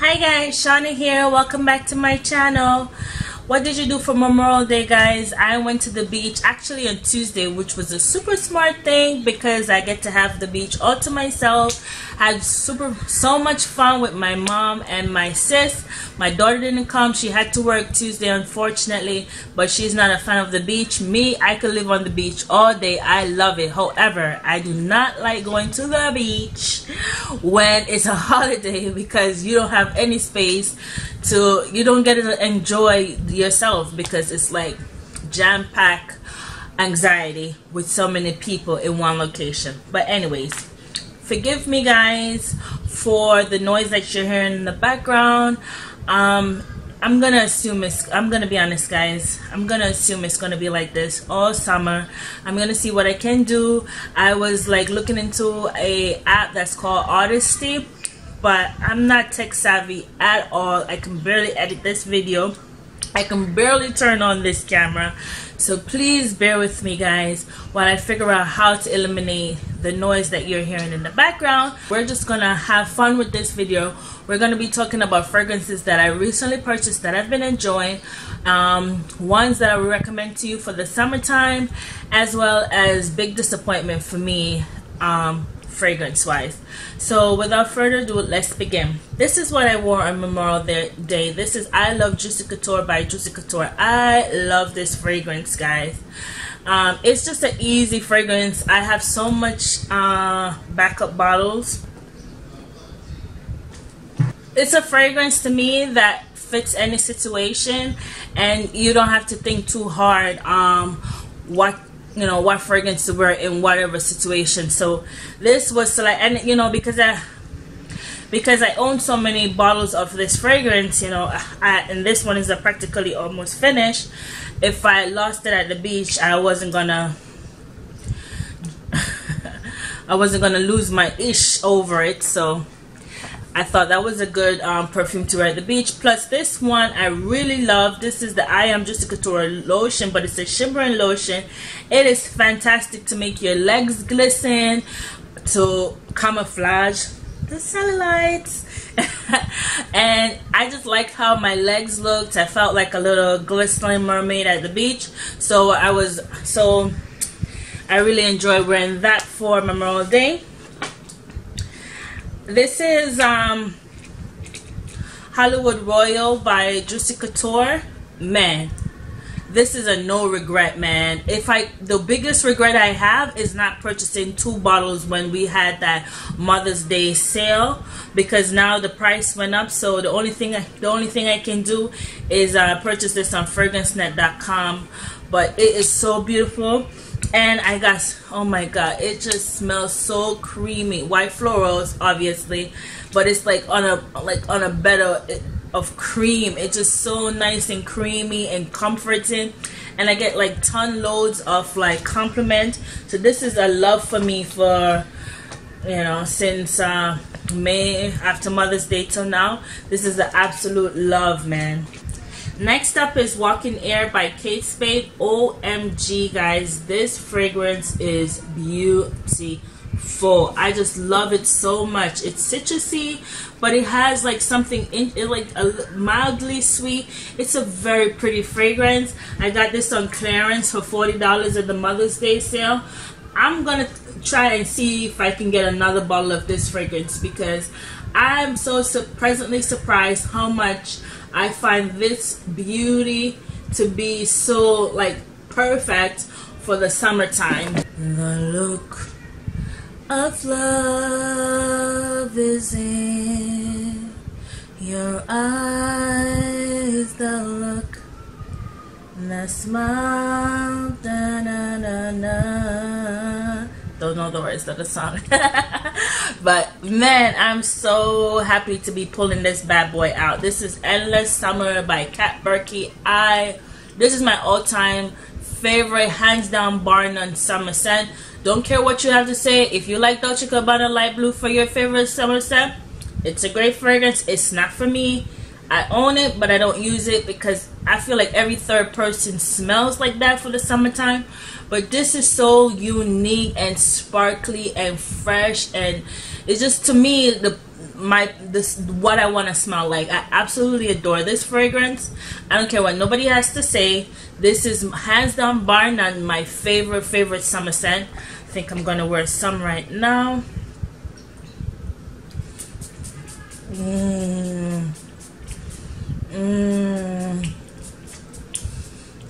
Hi guys, Shauna here. Welcome back to my channel. What did you do for Memorial Day, guys? I went to the beach actually on Tuesday, which was a super smart thing because I get to have the beach all to myself. Had so much fun with my mom and my sis. My daughter didn't come. She had to work Tuesday, unfortunately, but she's not a fan of the beach. Me, I could live on the beach all day. I love it. However, I do not like going to the beach when it's a holiday because you don't have any space to, you don't get to enjoy yourself because it's like jam-packed anxiety with so many people in one location. But anyways, forgive me guys for the noise that you're hearing in the background. I'm gonna assume I'm gonna be honest guys, I'm gonna assume it's gonna be like this all summer. I'm gonna see what I can do. I was like looking into a app that's called Artistry, but I'm not tech savvy at all. I can barely edit this video. I can barely turn on this camera. So please bear with me guys while I figure out how to eliminate the noise that you're hearing in the background. We're just gonna have fun with this video. We're gonna be talking about fragrances that I recently purchased that I've been enjoying, ones that I would recommend to you for the summertime, as well as big disappointment for me fragrance wise. So without further ado, let's begin. This is what I wore on Memorial Day. This is I Love Juicy Couture by Juicy Couture. I love this fragrance guys. It's just an easy fragrance. I have so much backup bottles. It's a fragrance to me that fits any situation and you don't have to think too hard what fragrance to wear in whatever situation. So this was like, and because I own so many bottles of this fragrance, and this one is practically almost finished. If I lost it at the beach, I wasn't gonna lose my ish over it. So I thought that was a good perfume to wear at the beach. Plus this one I really love. This is the I Am Juicy Couture lotion, but it's a shimmering lotion. It is fantastic to make your legs glisten, to camouflage the cellulites. And I just like how my legs looked. I felt like a little glistening mermaid at the beach. So I really enjoyed wearing that for Memorial Day. This is Hollywood Royal by Juicy Couture. Man, this is a no regret, man. The biggest regret I have is not purchasing 2 bottles when we had that Mother's Day sale, because now the price went up. So the only thing I can do is purchase this on fragrancenet.com. But it is so beautiful. And I got, oh my god, it just smells so creamy. White florals obviously, but it's like on a bed of cream. It's just so nice and creamy and comforting, and I get like ton loads of like compliment. So this is a love for me for since May, after Mother's Day till now. This is an absolute love, man. Next up is Walking Air by Kate Spade. OMG guys, this fragrance is beautiful. I just love it so much. It's citrusy, but it has like something in it, like mildly sweet. It's a very pretty fragrance. I got this on clearance for $40 at the Mother's Day sale. I'm gonna try and see if I can get another bottle of this fragrance because I'm so pleasantly surprised how much I find this beauty to be so like perfect for the summertime. The look of love is in your eyes, the look, the smile, da na na na. Don't know the words of the song. But man, I'm so happy to be pulling this bad boy out. This is Endless Summer by BURKI. This is my all-time favorite, hands down, bar none summer scent. Don't care what you have to say. If you like Dolce & Gabbana light blue for your favorite summer scent, it's a great fragrance. It's not for me. I own it, but I don't use it because I feel like every third person smells like that for the summertime. But this is so unique and sparkly and fresh, and it's just, to me, what I want to smell like. I absolutely adore this fragrance. I don't care what nobody has to say. This is hands down, bar none, my favorite summer scent. I think I'm gonna wear some right now.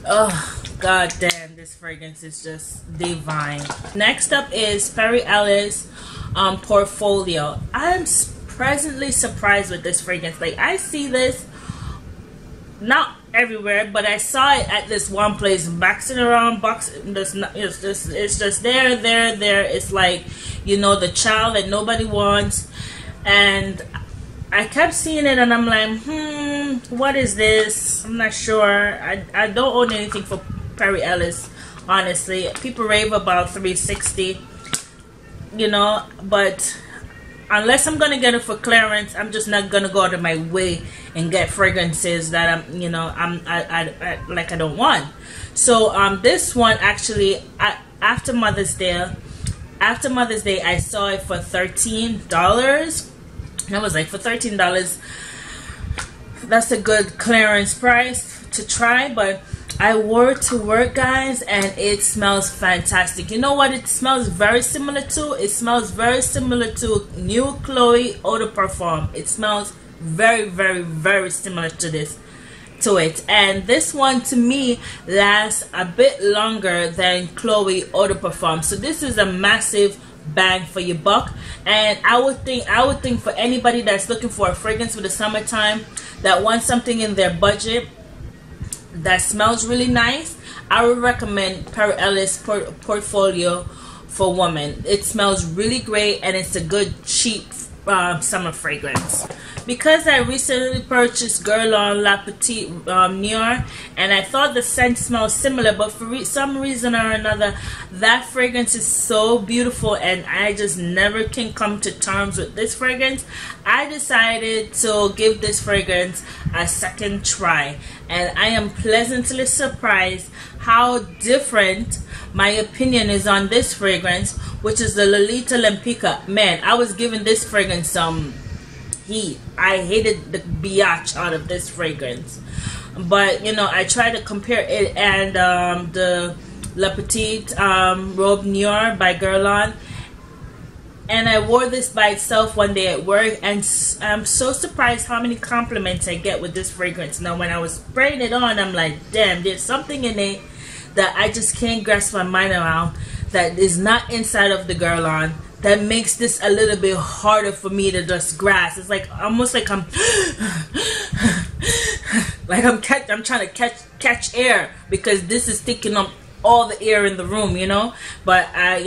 Oh, god damn, this fragrance is just divine. Next up is Perry Ellis Portfolio. I'm pleasantly surprised with this fragrance. Like, I see this not everywhere, but I saw it at this one place, boxing around, it's just there. It's like, you know, the child that nobody wants. And I kept seeing it and I'm like, what is this? I'm not sure. I don't own anything for Perry Ellis, honestly. People rave about 360, you know, but unless I'm gonna get it for clearance, I'm just not gonna go out of my way and get fragrances that I don't want. So this one actually, after Mother's Day, I saw it for $13. And I was like, for $13, that's a good clearance price to try. But I wore it to work, guys, and it smells fantastic. You know what it smells very similar to? It smells very similar to new Chloe Eau de Parfum. It smells very similar to it. And this one to me lasts a bit longer than Chloe Eau de Parfum. So this is a massive bang for your buck. And I would think for anybody that's looking for a fragrance for the summertime, that wants something in their budget that smells really nice, I would recommend Perry Ellis Portfolio for women. It smells really great and it's a good cheap summer fragrance. Because I recently purchased Guerlain La Petite Noire, and I thought the scent smells similar, but for some reason or another, that fragrance is so beautiful and I just never can come to terms with this fragrance. I decided to give this fragrance a second try, and I am pleasantly surprised how different my opinion is on this fragrance, which is the Lolita Lempicka. Man, I was giving this fragrance some heat. I hated the biatch out of this fragrance, but you know, I tried to compare it and the La Petite Robe Noire by Guerlain, and I wore this by itself one day at work, and I'm so surprised how many compliments I get with this fragrance. Now when I was spraying it on, I'm like, damn, there's something in it that I just can't grasp my mind around that is not inside of the Guerlain, that makes this a little bit harder for me to just grasp. It's like almost like I'm I'm trying to catch air, because this is taking up all the air in the room, you know. But I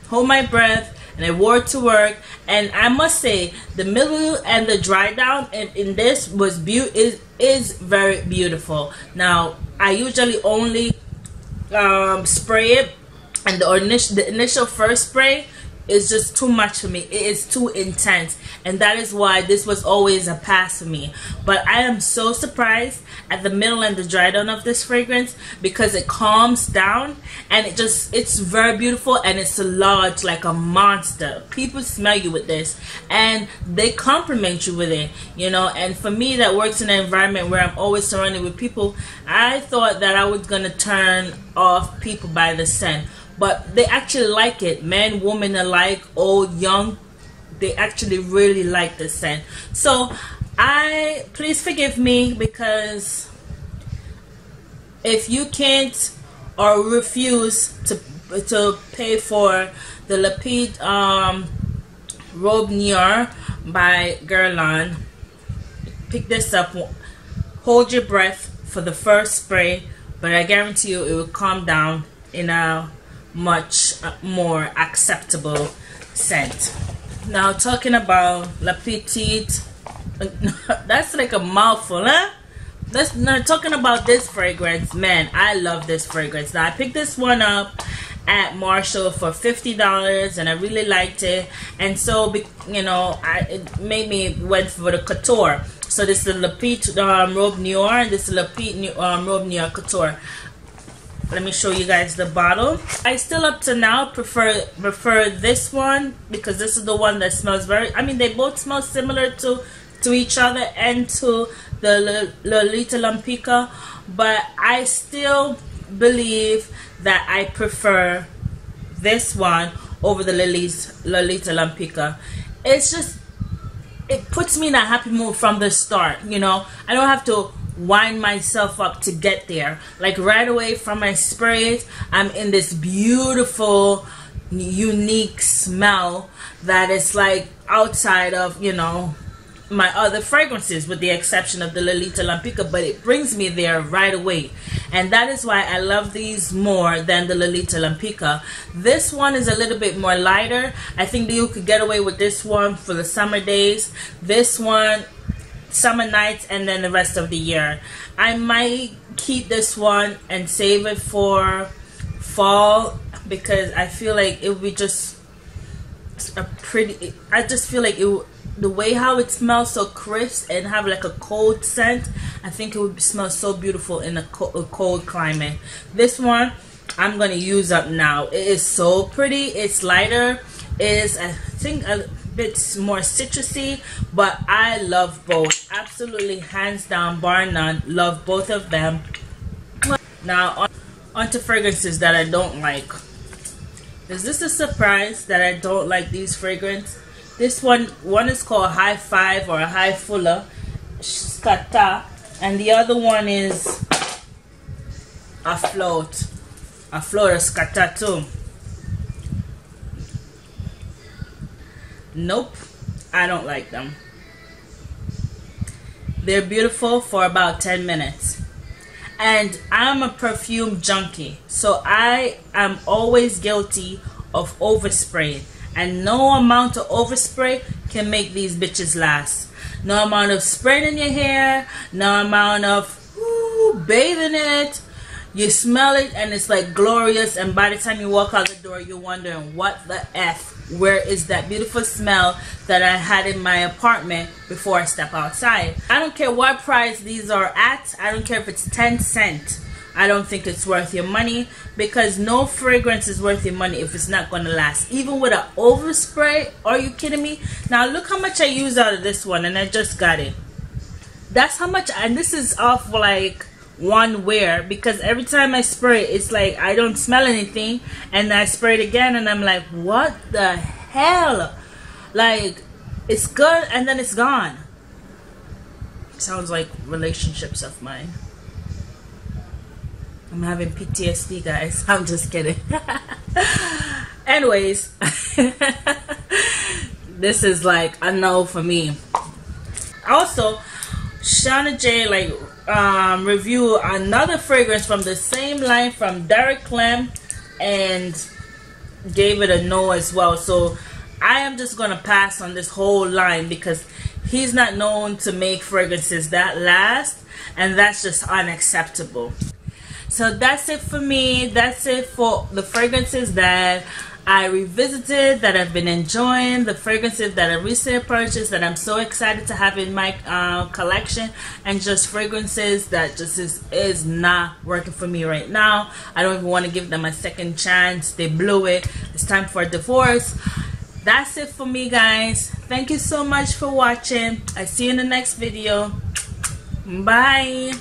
hold my breath and I wore it to work, and I must say the middle and the dry down in this was is very beautiful. Now I usually only spray it, and the initial first spray is just too much for me. It is too intense, and that is why this was always a pass for me. But I am so surprised at the middle and the dry down of this fragrance, because it calms down and it's very beautiful, and it's large like a monster. People smell you with this and they compliment you with it, you know. And for me that works in an environment where I'm always surrounded with people, I thought that I was gonna turn off people by the scent. But they actually like it. Men, women alike, old, young, they actually really like this scent. So please forgive me, because if you can't or refuse to pay for the La Petite Robe Noire by Guerlain, pick this up. Hold your breath for the first spray, but I guarantee you it will calm down in a much more acceptable scent. Now talking about La Petite, that's like a mouthful, huh? Now talking about this fragrance, man, I love this fragrance. Now I picked this one up at Marshall for $50, and I really liked it, and so you know, it made me went for the Couture. So this is the La Petite Robe Noire, and this is La Petite Robe Noire Couture. let me show you guys the bottle. I still up to now prefer this one because this is the one that smells very, I mean, they both smell similar to each other and to the Lolita LEMPICKA, but I still believe that I prefer this one over the Lolita LEMPICKA. It's just, it puts me in a happy mood from the start, you know. I don't have to wind myself up to get there. Like right away from I spray it, I'm in this beautiful, unique smell that is like outside of, you know, my other fragrances, with the exception of the Lolita LEMPICKA, but it brings me there right away, and that is why I love these more than the Lolita LEMPICKA. This one is a little bit more lighter. I think that you could get away with this one for the summer days, this one summer nights, and then the rest of the year. I might keep this one and save it for fall because I feel like it would be just a pretty, I just feel like it, the way how it smells so crisp and have like a cold scent, I think it would smell so beautiful in a cold climate. This one I'm gonna use up now. It is so pretty. It's lighter. It is, I think, a bit more citrusy, but I love both. Absolutely, hands down, bar none, love both of them. Now on to fragrances that I don't like. Is this a surprise that I don't like these fragrances? This one is called High Five or High Fuller Scatta, and the other one is AFLOAT or Scatta too. Nope, I don't like them. They're beautiful for about 10 minutes. And I'm a perfume junkie, so I am always guilty of overspraying. And no amount of overspray can make these bitches last. No amount of spraying in your hair, no amount of bathing it. You smell it and it's like glorious, and by the time you walk out the door, you're wondering, what the F? Where is that beautiful smell that I had in my apartment before I step outside? I don't care what price these are at. I don't care if it's 10 cents. I don't think it's worth your money, because no fragrance is worth your money if it's not going to last. Even with an overspray, are you kidding me? Now look how much I used out of this one, and I just got it. That's how much, and this is off like one wear, because every time I spray it's like I don't smell anything, and I spray it again and I'm like, what the hell? Like, it's good and then it's gone. Sounds like relationships of mine. I'm having PTSD, guys. I'm just kidding. Anyways, this is like a no for me. Also, Shauna J review another fragrance from the same line from Derek Clem and gave it a no as well. So I am just gonna pass on this whole line because he's not known to make fragrances that last, and that's just unacceptable. So that's it for me. That's it for the fragrances that I revisited, that I've been enjoying, the fragrances that I recently purchased that I'm so excited to have in my collection, and just fragrances that just is not working for me right now. I don't even want to give them a second chance. They blew it. It's time for a divorce. That's it for me, guys. Thank you so much for watching. I see you in the next video. Bye.